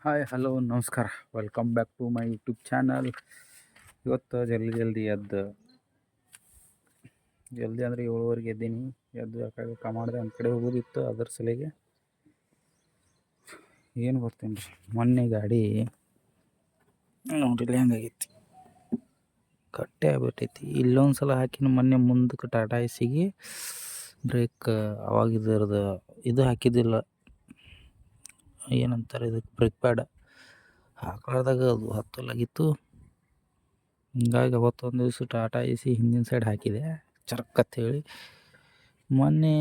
Hi hello ನಮಸ್ಕಾರ. Welcome back to my YouTube channel. ಇವತ್ತು ಜಲ್ದಿ ಅಂದರೆ 7:30 ಎದ್ದೀನಿ. ಎದ್ದು ಆ ಕಡೆ ಮಾಡಿದೆ, ಒಂದು ಕಡೆ ಹೋಗೋದಿತ್ತು, ಅದ್ರ ಸಲಿಗೆ ಏನು ಬರ್ತೀನಿ ರೀ. ಮೊನ್ನೆ ಗಾಡಿ ನೋಡಿಲ್ಲ ಹೆಂಗಾಗೈತಿ, ಕಟ್ಟೆ ಆಗ್ಬಿಟ್ಟೈತಿ. ಇಲ್ಲೊಂದು ಸಲ ಹಾಕಿನ ಮೊನ್ನೆ ಮುಂದಕ್ಕೆ ಟಾಟಾ ಎಸಿಗೆ ಬ್ರೇಕ್ ಅವಾಗಿದ್ರದ್ದು ಇದು ಹಾಕಿದ್ದಿಲ್ಲ, ಏನಂತಾರೆ ಇದಕ್ಕೆ, ಬ್ರೇಕ್ ಪ್ಯಾಡ್ ಹಾಕ್ಲಾರ್ದಾಗ ಅದು ಹತ್ತಲಾಗಿತ್ತು. ಹಿಂಗಾಗಿ ಅವತ್ತೊಂದು ದಿವಸ ಟಾಟಾ ಎಸಿ ಹಿಂದಿನ ಸೈಡ್ ಹಾಕಿದೆ ಚರಕ್ಕತ್ ಹೇಳಿ. ಮೊನ್ನೆ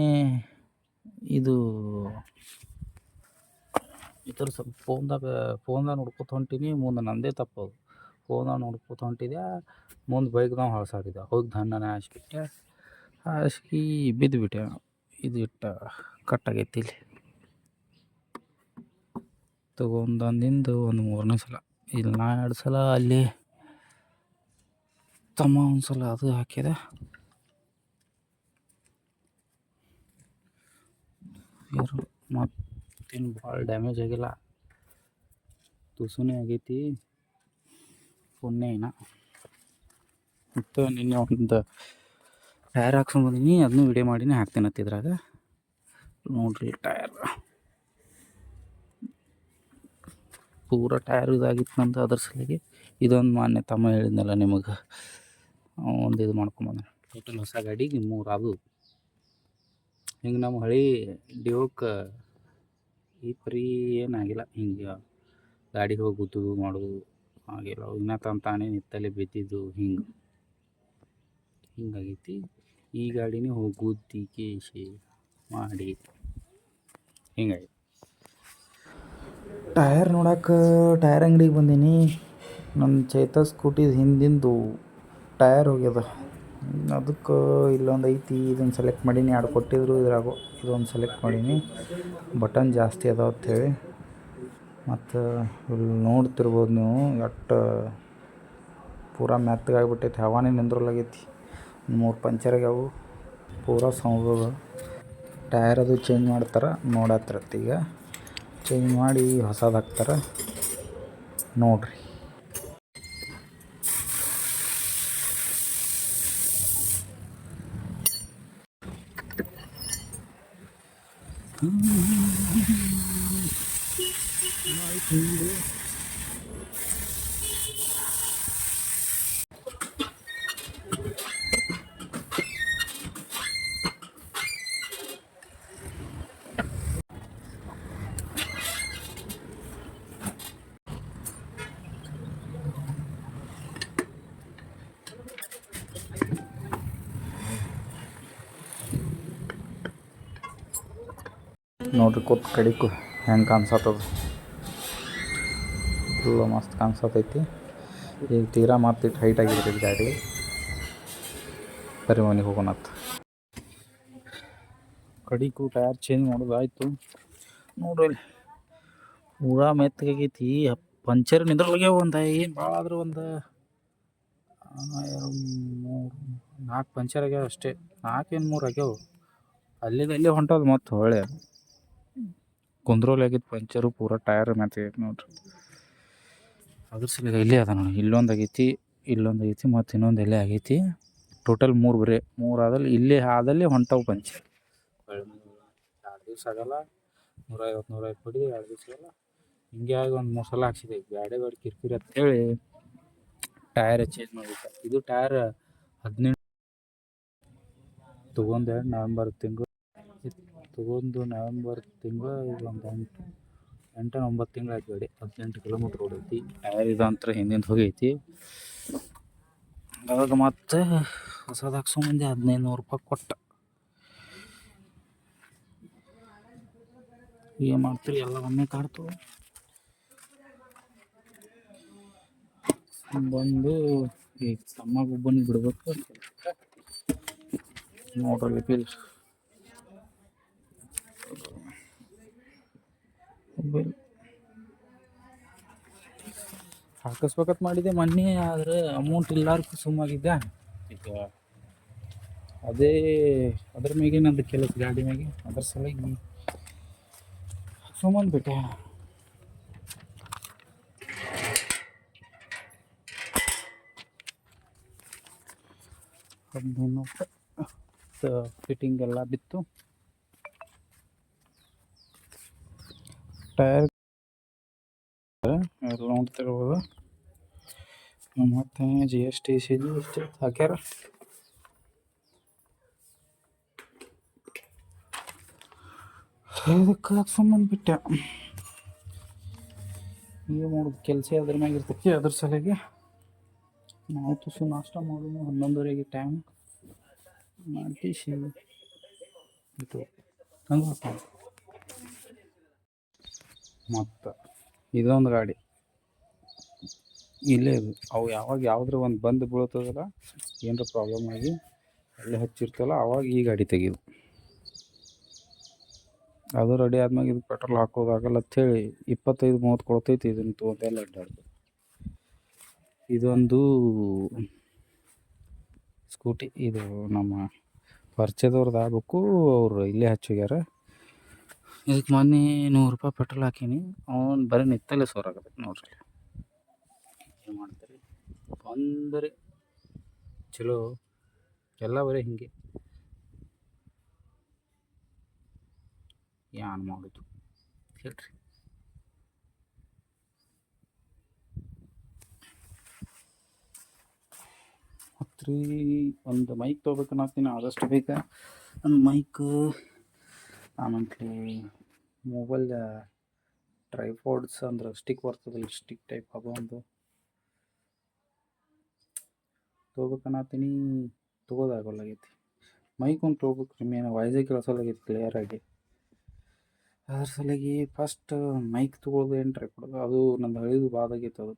ಇದು ಥರ ಸ್ವಲ್ಪ ಫೋನ್ದಾಗ ನೋಡ್ಕೊತ ಹೊಂಟೀನಿ, ಮುಂದೆ ನಂದೇ ತಪ್ಪದು. ಫೋನ್ದಾಗ ನೋಡ್ಕೊತ ಹೊಂಟಿದ್ದೆ, ಮುಂದೆ ಬೈಕ್ದಾಗ ಹೊಳ್ಸಾತಿದ್ದೆ, ಹೋಗಿ ಧಣ್ಣನೆ ಹಾಸ್ಬಿಟ್ಟೆ. ಹಾಸ್ಗಿ ಬಿದ್ದುಬಿಟ್ಟೆ. ಇದು ಕಟ್ಟಾಗೈತಿ ಇಲ್ಲಿ ತಗೊಂದಂದಿಂದ ಒಂದು 3ನೇ ಸಲ. ಇಲ್ಲಿ ನಾ 2 ಸಲ, ಅಲ್ಲಿ ತಮ್ಮ ಒಂದು ಸಲ ಅದು ಹಾಕಿದೆ. ಮತ್ತೇನು ಭಾಳ ಡ್ಯಾಮೇಜ್ ಆಗಿಲ್ಲ, ತುಸುನೇ ಆಗೈತಿ ಪುಣ್ಯ ಏನ. ಮತ್ತು ನಿನ್ನೆ ಒಂದು ಟೈರ್ ಹಾಕ್ಸ್ಕೊಂಡು ಬಂದೀನಿ, ಅದನ್ನೂ ವಿಡಿಯೋ ಮಾಡಿನೇ ಹಾಕ್ತೀನಿ ಹತ್ತಿದ್ರಾಗ ನೋಡ್ರಿ. ಟೈರ್ ಪೂರ ಟೈರ್ ಇದಾಗಿತ್ತು ನಂದು, ಅದ್ರ ಸಲಿಗೆ ಇದೊಂದು ಮಾನ್ಯ ತಮ್ಮ ಹೇಳಿದ್ನಲ್ಲ ನಿಮಗೆ, ಒಂದು ಇದು ಮಾಡ್ಕೊಂಬಂದ. ಟೋಟಲ್ ಹೊಸ ಗಾಡಿಗೆ 3 ಅದು. ಹಿಂಗೆ ನಮ್ಮ ಹಳಿ ಡಿಯೋಕ್ಕೆ ಈ ಪರಿ ಏನಾಗಿಲ್ಲ, ಹಿಂಗೆ ಗಾಡಿ ಹೋಗಿ ಗುದ್ದು ಮಾಡೋದು ಆಗಿಲ್ಲ. ಇನ್ನೂ ತಾನೇ ನಿತ್ತಲ್ಲಿ ಬಿದ್ದಿದ್ದು ಹಿಂಗಾಗೈತಿ. ಈ ಗಾಡಿನೇ ಹೋಗಿ ಗುದ್ದಿ ಕೇಸಿ ಮಾಡಿ ಹಿಂಗಾಗೈತಿ. ಟಯರ್ ನೋಡಕ್ಕೆ ಟಯರ್ ಅಂಗಡಿಗೆ ಬಂದೀನಿ. ನನ್ನ ಚೈತ ಸ್ಕೂಟಿದು ಹಿಂದಿಂದು ಟಯರ್ ಹೋಗ್ಯದ, ಅದಕ್ಕೆ ಇಲ್ಲೊಂದು ಐತಿ, ಇದನ್ನು ಸೆಲೆಕ್ಟ್ ಮಾಡೀನಿ. 2 ಕೊಟ್ಟಿದ್ರು, ಇದ್ರಾಗೋ ಇದೊಂದು ಸೆಲೆಕ್ಟ್ ಮಾಡೀನಿ. ಬಟನ್ ಜಾಸ್ತಿ ಅದಾವ ಅಂಥೇಳಿ. ಮತ್ತು ಇಲ್ಲಿ ನೋಡ್ತಿರ್ಬೋದು ನೀವು, ಎಷ್ಟು ಪೂರಾ ಮೆತ್ತಗಾಗ್ಬಿಟ್ಟೈತಿ, ಹವಾನೇ ನಿಂದ್ರಲಾಗೈತಿ. 3 ಪಂಚರ್ ಆಗ್ಯಾವು, ಪೂರಾ ಸೌಂಡ್. ಟಯರ್ ಅದು ಚೇಂಜ್ ಮಾಡ್ತಾರೆ ನೋಡತ್ತಿರತ್ತೆ. ಈಗ ಚೇಂಜ್ ಮಾಡಿ ಹೊಸದು ಹಾಕ್ತಾರೆ ನೋಡ್ರಿ. ನೋಡ್ರಿ ಕೂತ್ ಕಡಿಕು ಹೆಂಗೆ ಕಾಣಿಸತ್ತದ, ಫುಲ್ ಮಸ್ತ್ ಕಾಣಿಸತೈತಿ. ಈಗ ತೀರಾ ಮತ್ತಿಟ್ಟು ಹೈಟ್ ಆಗಿರ್ತೈತಿ ಗಾಡಿ. ಬರೀ ಮನೆಗೆ ಹೋಗೋಣತ್ತ. ಕಡಿಕು ಟಯರ್ ಚೇಂಜ್ ಮಾಡೋದು ಆಯಿತು. ನೋಡ್ರಿ ಪೂರಾ ಮೆತ್ತಗಾಗೈತಿ, ಪಂಚರ್ ನಿಂದ್ರಲಾಗ್ಯಾವ. ಏನು ಭಾಳ ಆದ್ರೆ ಒಂದು 4 ಪಂಚರ್ ಆಗ್ಯಾವ ಅಷ್ಟೇ. 4 ಏನು 3 ಆಗ್ಯಾವ. ಅಲ್ಲೇ ಹೊಂಟೋದು ಮತ್ತು ಹೊಳೆ ಕುಂದ್ರೋಲಿ ಆಗಿತ್ತು ಪಂಚರು, ಪೂರಾ ಟಯರ್ ಮೆತ್ತಗೈತಿ ನೋಡ್ರಿ. ಅದ್ರ ಸಲಿಗೆ ಇಲ್ಲೇ ಅದ ನೋಡಿ, ಇಲ್ಲೊಂದು ಆಗೈತಿ ಮತ್ತು ಇನ್ನೊಂದು ಎಲ್ಲೇ ಆಗೈತಿ. ಟೋಟಲ್ 3 ಬರೀ 3 ಆದಲ್ಲಿ ಇಲ್ಲೇ ಆದಲ್ಲಿ ಹೊಂಟವು ಪಂಚರ್. 2 ದಿವ್ಸ ಆಗಲ್ಲ, 150 ಕೊಡಿ, 2 ದಿವ್ಸ ಆಗಲ್ಲ. ಹಿಂಗೆ ಆಗಿ ಒಂದು 3 ಸಲ ಹಾಕ್ಸಿದೆ. ಗಾಡಿ ಕಿರಿಕಿರಿ ಅಂತೇಳಿ ಟಯರ್ ಚೇಂಜ್ ಮಾಡಿಬಿಟ್ಟೆ. ಇದು ಟಯರ್ 18 ತೊಗೊಂಡೆ ನವೆಂಬರ್ ತಿಂಗಳು. ಈಗ ಒಂದು 8-9 ತಿಂಗಳು ಆಯ್ತು. ಗಾಡಿ 18 ಕಿಲೋಮೀಟ್ರ್ ಓಡೈತಿ. ಟಯರ್ ಇದಂತ್ರ ಹಿಂದಿಂದ ಹೋಗೈತಿ. ಅವಾಗ ಮತ್ತೆ ಹೊಸದು ಹಾಕ್ಸ್ಕೊಂಬಂದೆ 1500 ರೂಪಾಯಿ ಕೊಟ್ಟು. ಏನು ಮಾಡ್ತೀರಿ, ಎಲ್ಲ ಒಮ್ಮೆ ಕಾಡ್ತು. ಬಂದು ಈಗ ತಮ್ಮ ಒಬ್ಬನಿಗೆ ಬಿಡ್ಬೇಕು ನೋಡ್ರಿ. ಬಿಲ್ ಹಾಕಿಸ್ಬೇಕಂತ ಮಾಡಿದ್ದೆ ಮೊನ್ನೆ, ಆದರೆ ಅಮೌಂಟ್ ಇಲ್ಲಾರ್ದು ಸುಮ್ಮಾಗಿದ್ದೆ. ಈಗ ಅದ್ರ ಮ್ಯಾಗೆ ನಂದು ಕೆಲಸ, ಗಾಡಿ ಮ್ಯಾಗೆ, ಅದ್ರ ಸಲುವಾಗಿ ಸುಮ್ಮಂದ್ಬಿಟ್ಟೆ. 1500 ಫಿಟ್ಟಿಂಗ್ ಎಲ್ಲ ಬಿತ್ತು. ಟೈರ್ ಎಲ್ಲ ನೋಡ್ತಿರ್ಬೋದು. ಮತ್ತು GST ಇಷ್ಟು ಹಾಕ್ಯಾರ. ಇದಕ್ಕೆ ಹಾಕ್ಸ್ಕೊಂಬಂದ್ಬಿಟ್ಟೆ. ಈಗ ಮಾಡೋದು ಕೆಲಸ ಅದ್ರ ಮ್ಯಾಗ ಇರ್ತೈತಿ. ಅದ್ರ ಸಲುವಾಗಿ ನಾವು ತುಸು ನಾಷ್ಟ ಮಾಡೋದು 11:30 ಟೈಮ್ ಮಾಡ್ಕೇಸಿ ಇದು ಹಂಗೆ. ಮತ್ತು ಇದೊಂದು ಗಾಡಿ ಇಲ್ಲೇ ಇದು. ಅವು ಯಾವಾಗ ಯಾವುದ್ರ ಒಂದು ಬಂದು ಬೀಳ್ತದಲ್ಲ, ಏನರ ಪ್ರಾಬ್ಲಮ್ ಆಗಿ ಅಲ್ಲೇ ಹಚ್ಚಿರ್ತಲ್ಲ, ಅವಾಗ ಈ ಗಾಡಿ ತೆಗೆದು ಅದು ರೆಡಿ ಆದ್ಮೇಲೆ ಇದು ಪೆಟ್ರೋಲ್ ಹಾಕೋದಾಗಲ್ಲ ಅಂಥೇಳಿ 25-30 ಕೊಡ್ತೈತಿ. ಇದನ್ನು ತೊಗೊಂಡೆಲ್ಲ ಅಡ್ಡಾಡ್ದು. ಇದೊಂದು ಸ್ಕೂಟಿ, ಇದು ನಮ್ಮ ಪರಿಚಯದವ್ರದ್ದು ಆಗಬೇಕು. ಅವರು ಇಲ್ಲೇ ಹಚ್ಚೋಗ್ಯಾರ. ಇದಕ್ಕೆ ಮೊನ್ನೆ $100 ಪೆಟ್ರೋಲ್ ಹಾಕೀನಿ. ಅವ್ನು ಬರೀ ನಿತ್ತಲ್ಲೇ ಸೋರಾಗತ್ತೆ ನೋಡ್ರಿ. ಏನು ಮಾಡ್ತಾರೆ ಅಂದರೆ ಚಲೋ ಎಲ್ಲ ಬರೀ ಹಿಂಗೆ. ಏನು ಮಾಡೋದು ಹೇಳ್ರಿ. ಮತ್ತು ಒಂದು ಮೈಕ್ ತೊಗೋಬೇಕನ್ನತ್ತೀನಿ ಆದಷ್ಟು ಬೇಗ. ಒಂದು ಮೈಕ್, ಆಮೇಲೆ ಮೊಬೈಲ್ ಟ್ರೈಪಾಡ್ಸ್ ಅಂದ್ರೆ ಸ್ಟಿಕ್ ಬರ್ತದಲ್ಲ, ಸ್ಟಿಕ್ ಟೈಪ್ ಅದು ಒಂದು ತೊಗೋಬೇಕನ್ನತ್ತೀನಿ. ತೊಗೋದಾಗಲ್ಲಾಗೈತಿ. ಮೈಕ್ ಒಂದು ತೊಗೋಬೇಕು. ಮೇನ್ ವಾಯ್ಸೇ ಕೇಳಿಸೋಲಾಗೈತಿ ಕ್ಲಿಯರಾಗಿ. ಅದ್ರ ಸಲುವಾಗಿ ಫಸ್ಟ್ ಮೈಕ್ ತೊಗೊಳ್ಳೋದು ಏನು ಟ್ರೈಪಾಡ್ ಅದು ನಂದು ಹಳಿದು ಬಾದಾಗೈತೆ. ಅದು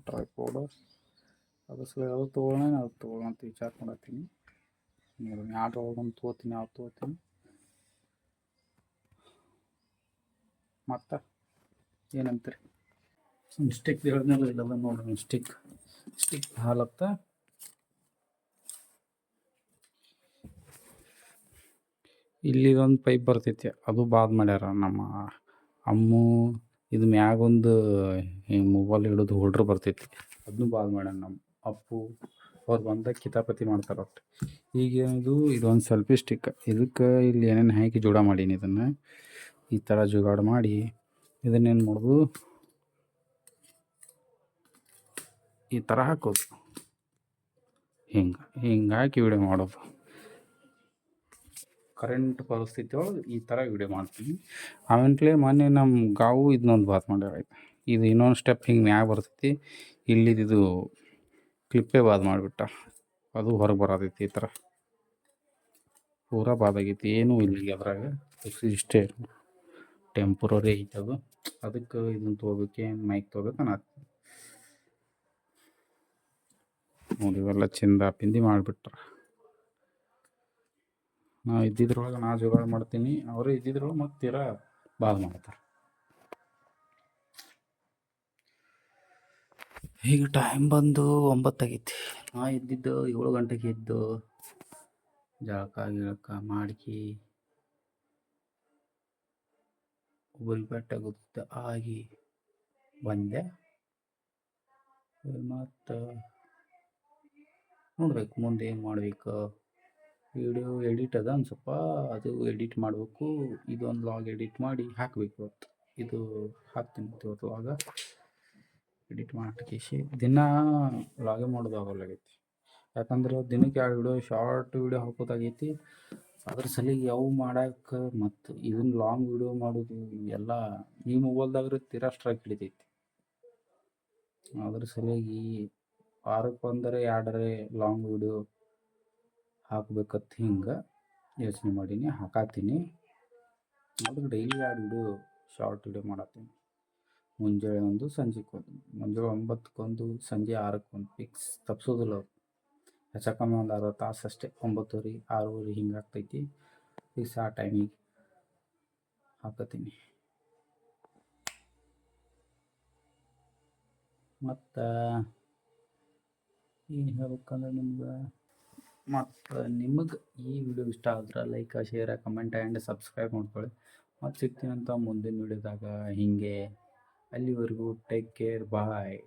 ಟ್ರೈಪಾಡ್ ಅದ್ರ ಸಲುವಾಗಿ ಅದು ತೊಗೊಳ್ಳೋಣ ಅಂತ ವಿಚಾರ ಮಾಡತ್ತೀನಿ. ಯಾವ್ದ್ರೊಳಗೆ ಒಂದು ತೊಗೋತೀನಿ, ಯಾವ್ದು ತೊಗೋತೀನಿ. ಮತ್ತು ಏನಂತೀರಿ? ಸ್ಟಿಕ್ ಹೇಳಿದ್ನಲ್ಲ, ಇಲ್ಲದ ನೋಡ್ರಿ. ಸ್ಟಿಕ್ ಹಾಲತ್ತ ಇಲ್ಲಿದೊಂದು ಪೈಪ್ ಬರ್ತೈತಿ. ಅದು ಬಾದ್ ಮಾಡ್ಯಾರ ನಮ್ಮ ಅಮ್ಮು. ಇದು ಮ್ಯಾಗೊಂದು ಹಿಂಗೆ ಮೊಬೈಲ್ ಹಿಡಿದು ಹೋಲ್ಡ್ರ್ ಬರ್ತೈತಿ, ಅದನ್ನು ಬಾದ್ ಮಾಡ್ಯಾರ ನಮ್ಮ ಅಪ್ಪು. ಅವ್ರು ಬಂದಾಗ ಕಿತಾಪತಿ ಮಾಡ್ತಾರೆ ಒಟ್ಟು. ಈಗ ಇದೊಂದು ಸೆಲ್ಫಿ ಸ್ಟಿಕ್. ಇದಕ್ಕೆ ಇಲ್ಲಿ ಏನೇನು ಹಾಕಿ ಜೋಡ ಮಾಡೀನಿ. ಇದನ್ನು ಈ ಥರ ಜುಗಾಡು ಮಾಡಿ ಇದನ್ನೇನು ಮಾಡೋದು, ಈ ಥರ ಹಾಕೋದು. ಹಿಂಗೆ ಹಾಕಿ ವಿಡಿಯೋ ಮಾಡೋದು. ಕರೆಂಟ್ ಪರಿಸ್ಥಿತಿ ಒಳಗೆ ಈ ಥರ ವಿಡಿಯೋ ಮಾಡ್ತೀನಿ. ಆಮೇಲೆ ಮೊನ್ನೆ ನಮ್ಮ ಗಾವು ಇದನ್ನೊಂದು ಬಾತ್ ಮಾಡ್ಯಾರ. ಇದು ಇನ್ನೊಂದು ಸ್ಟೆಪ್ ಹಿಂಗೆ ಮ್ಯಾಗ ಬರ್ತೈತಿ. ಇಲ್ಲಿದ್ದು ಕ್ಲಿಪ್ಪೇ ಬಾದ್ ಮಾಡಿಬಿಟ್ಟ. ಅದು ಹೊರಗೆ ಬರತೈತಿ. ಈ ಥರ ಪೂರಾ ಬಾದಾಗೈತಿ. ಏನೂ ಇಲ್ಲ ಅದ್ರಾಗ. ಇಷ್ಟೇ ಟೆಂಪ್ರರಿ ಐತೆ ಅದು. ಅದಕ್ಕೆ ಇದನ್ನು ತೊಗೋಬೇಕೇನು ಮೈಕ್ ತೊಗೋಬೇಕು ಅನ್ನತ್ತೀನಿ. ನೋಡಿ ಇವೆಲ್ಲ ಚಿಂದ ಪಿಂದಿ ಮಾಡಿಬಿಟ್ರೆ. ನಾ ಇದ್ದಿದ್ರೊಳಗೆ ನಾ ಜೋಗಾಳ ಮಾಡ್ತೀನಿ, ಅವರು ಇದ್ದಿದ್ರೊಳಗೆ ಮತ್ತೆ ತೀರಾ ಬಾದ್ ಮಾಡ್ತಾರೆ. ಈಗ ಟೈಮ್ ಬಂದು 9 ಆಗೈತಿ. ನಾ ಇದ್ದಿದ್ದು 7 ಗಂಟೆಗೆ ಎದ್ದು ಜಳಕ ಮಾಡಿ ಬೆಟ್ಟ ಆಗಿ ಬಂದೆ. ಮತ್ತು ನೋಡ್ಬೇಕು ಮುಂದೆ ಏನು ಮಾಡಬೇಕು. ವಿಡಿಯೋ ಎಡಿಟ್ ಅದ ಒಂದು ಸ್ವಲ್ಪ, ಅದು ಎಡಿಟ್ ಮಾಡಬೇಕು. ಇದೊಂದು ಲಾಗ್ ಎಡಿಟ್ ಮಾಡಿ ಹಾಕಬೇಕು ಇವತ್ತು. ಇದು ಹಾಕ್ತೀನಿ ಇವತ್ತು ಲಾಗ ಎಡಿಟ್ ಮಾಡ್ಕೇಸಿ. ದಿನ ಲಾಗೇ ಮಾಡೋದು ಆಗೋಲ್ಲಾಗೈತಿ. ಯಾಕಂದ್ರೆ ದಿನಕ್ಕೆ 2 ವಿಡಿಯೋ ಶಾರ್ಟ್ ವಿಡಿಯೋ ಹಾಕೋದಾಗೈತಿ. ಅದ್ರ ಸಲಿಗೆ ಅವು ಮಾಡಕ್ಕೆ ಮತ್ತು ಇದನ್ನು ಲಾಂಗ್ ವಿಡಿಯೋ ಮಾಡೋದು ಎಲ್ಲ ಈ ಮೊಬೈಲ್ದಾಗ್ರೆ ತೀರಾ ಸ್ಟ್ರೈಕ್ ಹಿಡಿತೈತಿ. ಅದ್ರ ಸಲಿಗೆ ವಾರಕ್ಕೊಂದರೆ 2 ಲಾಂಗ್ ವಿಡಿಯೋ ಹಾಕ್ಬೇಕಂತ ಹಿಂಗೆ ಯೋಚನೆ ಮಾಡೀನಿ. ಹಾಕಾತೀನಿ. ಅದಕ್ಕೆ ಡೈಲಿ 2 ವಿಡಿಯೋ ಶಾರ್ಟ್ ವಿಡಿಯೋ ಮಾಡತ್ತೀನಿ. ಮುಂಜಾನೆ ಒಂದು, ಸಂಜೆಗೆ ಒಂದು. ಮುಂಜಾನೆ 9ಕ್ಕೆ, ಸಂಜೆ 6ಕ್ಕೆ ಫಿಕ್ಸ್ ತಪ್ಪಿಸೋದಿಲ್ಲ ಅವ್ರು. ಹೆಚ್ಚಕಮ್ಮಿ ಒಂದು ಅರ್ಧ ತಾಸು ಅಷ್ಟೇ. 9:30, 6:30 ಹಿಂಗೆ ಆಗ್ತೈತಿ. ಫಿಕ್ಸ್ ಆ ಟೈಮಿಗೆ ಹಾಕತ್ತೀನಿ. ಮತ್ತು ಏನು ಹೇಳ್ಬೇಕಂದ್ರೆ ನಿಮಗೆ ಈ ವಿಡಿಯೋ ಇಷ್ಟ ಆದ್ರೆ like, share, comment and subscribe ಮಾಡ್ಕೊಳ್ಳಿ. ಮತ್ತು ಸಿಗ್ತೀನಂತ ಮುಂದಿನ ವಿಡಿಯೋದಾಗ. ಹೀಗೆ ಅಲ್ಲಿವರೆಗೂ ಟೇಕ್ ಕೇರ್, ಬಾಯ್.